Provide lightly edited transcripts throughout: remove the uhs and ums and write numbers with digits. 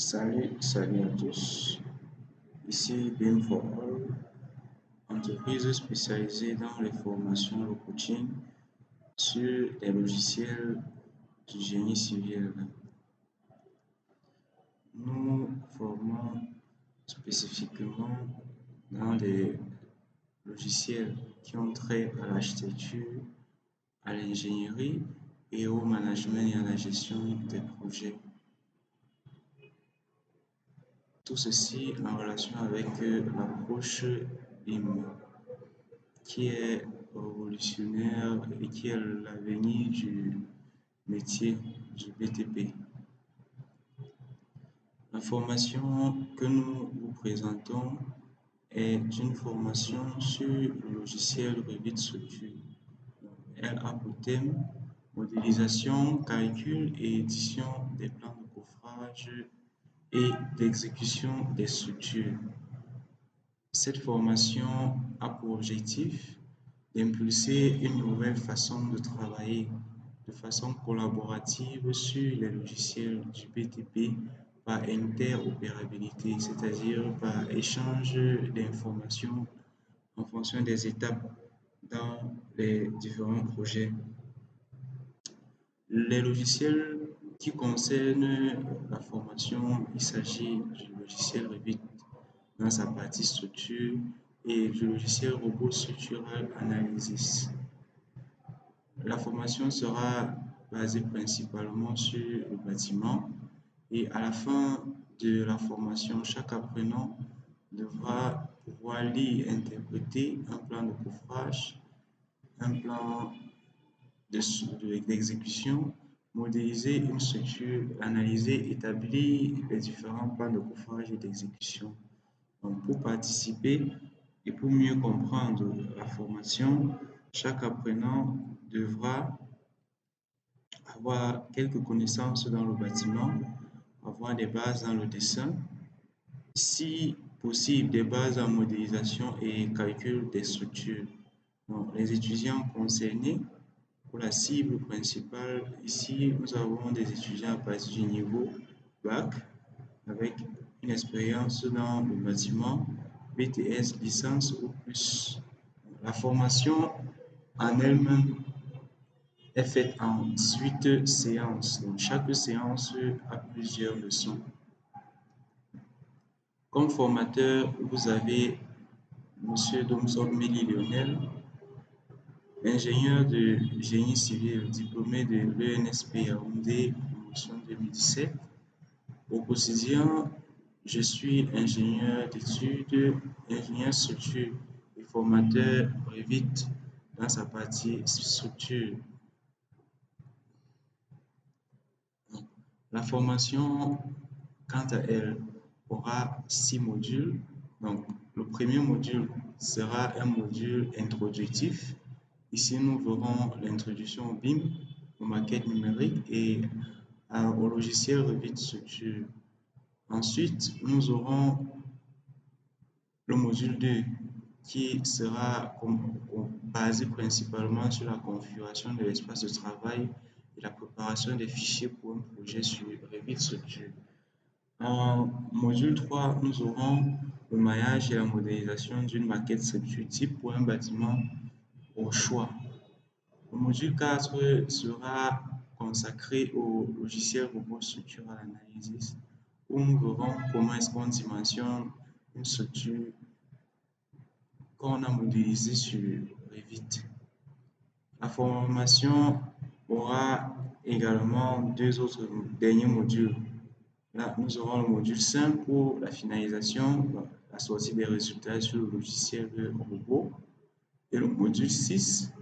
Salut à tous. Ici BIM for All, entreprise spécialisée dans les formations, le coaching sur les logiciels du génie civil. Nous formons spécifiquement dans des logiciels qui ont trait à l'architecture, à l'ingénierie et au management et à la gestion des projets. Tout ceci en relation avec l'approche BIM, qui est révolutionnaire et qui est l'avenir du métier du BTP. La formation que nous vous présentons est une formation sur le logiciel Revit Structure. Elle a pour thème modélisation, calcul et édition des plans de coffrage et d'exécution des structures. Cette formation a pour objectif d'impulser une nouvelle façon de travailler de façon collaborative sur les logiciels du BTP par interopérabilité, c'est-à-dire par échange d'informations en fonction des étapes dans les différents projets. Les logiciels qui concernent la formation, il s'agit du logiciel Revit dans sa partie structure et du logiciel Robot Structural Analysis. La formation sera basée principalement sur le bâtiment et à la fin de la formation, chaque apprenant devra pouvoir lire et interpréter un plan de coffrage, un plan d'exécution, modéliser une structure, analyser, établir les différents plans de coffrage et d'exécution. Donc, pour participer et pour mieux comprendre la formation, chaque apprenant devra avoir quelques connaissances dans le bâtiment, avoir des bases dans le dessin, si possible des bases en modélisation et calcul des structures. Donc, les étudiants concernés, pour la cible principale, ici nous avons des étudiants à partir du niveau bac avec une expérience dans le bâtiment, BTS, licence ou plus. La formation en elle-même est faite en 8 séances. Donc, chaque séance a plusieurs leçons. Comme formateur, vous avez M. Domson Méli Lionel, ingénieur de génie civil, diplômé de l'ENSP Yaoundé, promotion 2017. Au quotidien, je suis ingénieur d'études, ingénieur structure et formateur Revit dans sa partie structure. La formation, quant à elle, aura 6 modules. Donc, le premier module sera un module introductif. Ici, nous verrons l'introduction au BIM, aux maquettes numériques et au logiciel Revit Structure. Ensuite, nous aurons le module 2 qui sera basé principalement sur la configuration de l'espace de travail et la préparation des fichiers pour un projet sur Revit Structure. En module 3, nous aurons le maillage et la modélisation d'une maquette structure type pour un bâtiment au choix. Le module 4 sera consacré au logiciel Robot Structural Analysis, où nous verrons comment est-ce qu'on dimensionne une structure qu'on a modélisée sur Revit. La formation aura également 2 autres derniers modules. Là, nous aurons le module 5 pour la finalisation, la sortie des résultats sur le logiciel robot, et le module 6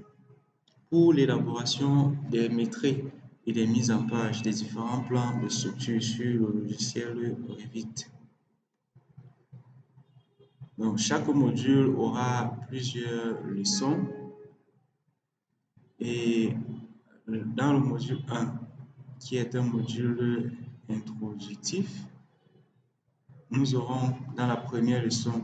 pour l'élaboration des métriques et des mises en page des différents plans de structure sur le logiciel Revit. Donc, chaque module aura plusieurs leçons et dans le module 1, qui est un module introductif, nous aurons dans la première leçon,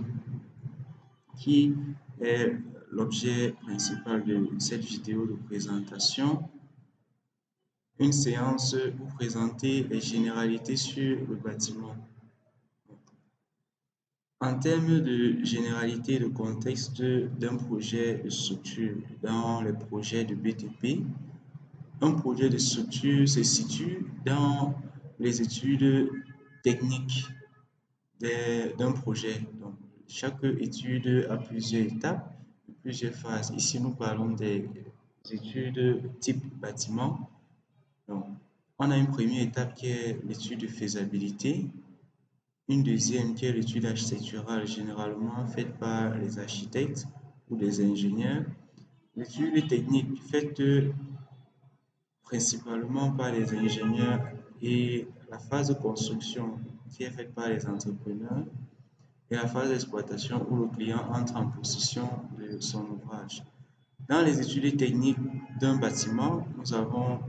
qui est l'objet principal de cette vidéo de présentation, une séance pour présenter les généralités sur le bâtiment. En termes de généralité de contexte d'un projet de structure dans les projets de BTP, un projet de structure se situe dans les études techniques d'un projet. Donc, chaque étude a plusieurs étapes, plusieurs phases. Ici, nous parlons des études type bâtiment. Donc, on a une première étape qui est l'étude de faisabilité, une deuxième qui est l'étude architecturale, généralement faite par les architectes ou les ingénieurs. L'étude technique faite principalement par les ingénieurs et la phase de construction qui est faite par les entrepreneurs et la phase d'exploitation où le client entre en possession de son ouvrage. Dans les études techniques d'un bâtiment, nous avons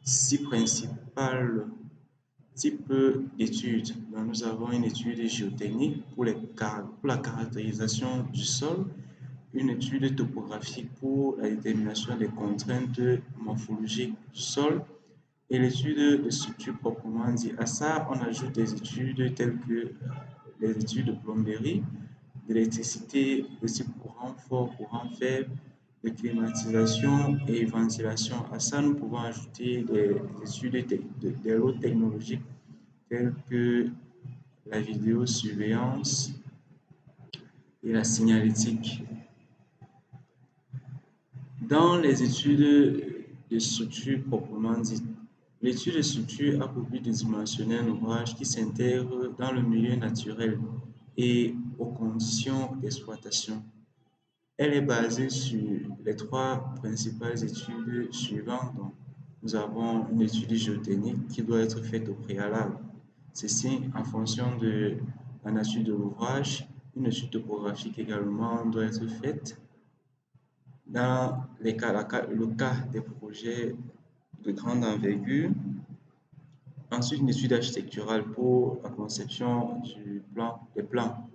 six principales types d'études. Nous avons une étude géotechnique pour la caractérisation du sol, une étude topographique pour la détermination des contraintes morphologiques du sol et l'étude de structure proprement dit. À ça, on ajoute des études telles que les études de plomberie, d'électricité de type courant fort, courant faible, de climatisation et ventilation. À ça, nous pouvons ajouter des études des lots technologiques telles que la vidéosurveillance et la signalétique. Dans les études de structure proprement dites, l'étude de structure a pour but de dimensionner un ouvrage qui s'intègre dans le milieu naturel et aux conditions d'exploitation. Elle est basée sur les trois principales études suivantes. Donc, nous avons une étude géotechnique qui doit être faite au préalable. Ceci en fonction de la nature de l'ouvrage. Une étude topographique également doit être faite dans le cas des projets de grande envergure. Ensuite, une étude architecturale pour la conception des plans.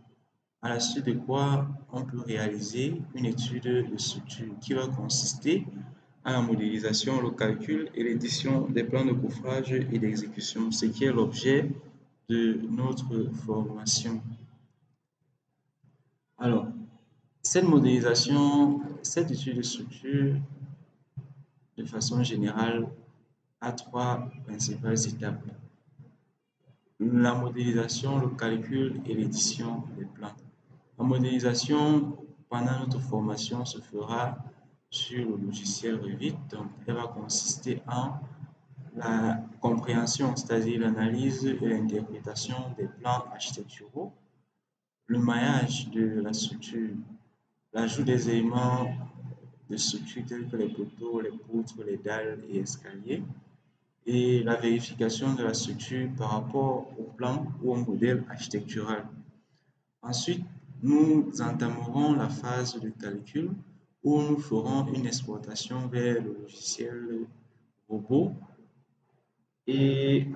À la suite de quoi, on peut réaliser une étude de structure qui va consister à la modélisation, le calcul et l'édition des plans de couvrage et d'exécution, ce qui est l'objet de notre formation. Alors, cette modélisation, cette étude de structure, de façon générale, a trois principales étapes. La modélisation, le calcul et l'édition des plans. La modélisation, pendant notre formation, se fera sur le logiciel Revit. Donc, elle va consister en la compréhension, c'est-à-dire l'analyse et l'interprétation des plans architecturaux, le maillage de la structure, l'ajout des éléments de structure tels que les poteaux, les poutres, les dalles et escaliers, et la vérification de la structure par rapport au plan ou au modèle architectural. Ensuite, nous entamerons la phase de calcul où nous ferons une exportation vers le logiciel robot et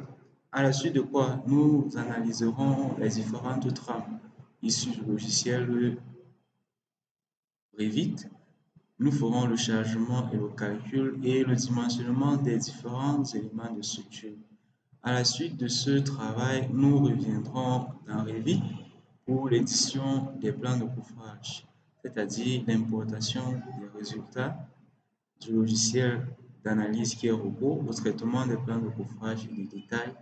à la suite de quoi nous analyserons les différentes trames issues du logiciel Revit. Nous ferons le chargement et le calcul et le dimensionnement des différents éléments de structure. À la suite de ce travail, nous reviendrons dans Revit pour l'édition des plans de couvrage, c'est-à-dire l'importation des résultats du logiciel d'analyse qui est robot, le traitement des plans de couvrage et des détails,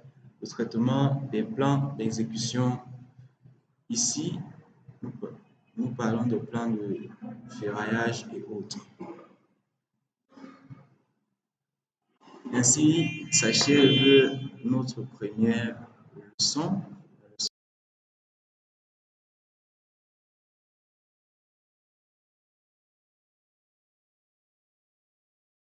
le traitement des plans d'exécution. Ici, nous parlons de plans de ferraillage et autres. Ainsi s'achève notre première leçon.